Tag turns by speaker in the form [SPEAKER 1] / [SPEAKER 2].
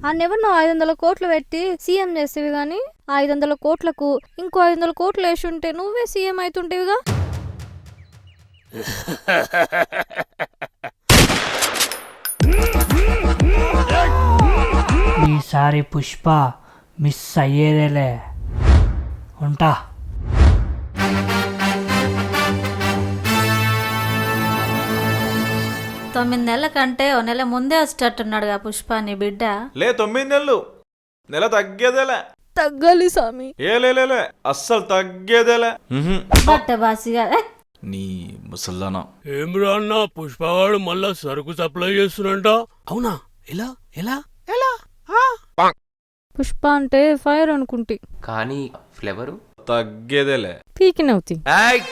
[SPEAKER 1] అన్నెవరు 500 కోట్లు పెట్టి సీఎం చేసేవి గాని 500 కోట్లకు ఇంకో 500 కోట్లు వేసి ఉంటే నువ్వే సీఎం అవుతుంటేవిగా.
[SPEAKER 2] ఈసారి పుష్ప మిస్ అయ్యేదేలే. ఉంటా.
[SPEAKER 3] తొమ్మిది నెలల కంటే ఓ నెల ముందే వచ్చేటట్టున్నాడుగా పుష్ప నీ బిడ్డ.
[SPEAKER 4] లే 9 నెలలు, నెల తగ్గేదేలే.
[SPEAKER 1] తగ్గాలి సామి.
[SPEAKER 4] లే అస్సలు తగ్గేదేలే.
[SPEAKER 3] బట్ట బాసిగా
[SPEAKER 4] నీ ముసల్దానా.
[SPEAKER 5] ఏం రాన్నా పుష్పవాడు మళ్ళా సరుకు సప్లై చేస్తున్నంట. అవునా? ఎలా ఎలా ఎలా?
[SPEAKER 1] పుష్ప అంటే ఫైర్ అనుకుంటి
[SPEAKER 6] కానీ ఫ్లేవరు
[SPEAKER 4] తగ్గేదేలే.
[SPEAKER 1] పీకినవుతి.
[SPEAKER 4] ఏయ్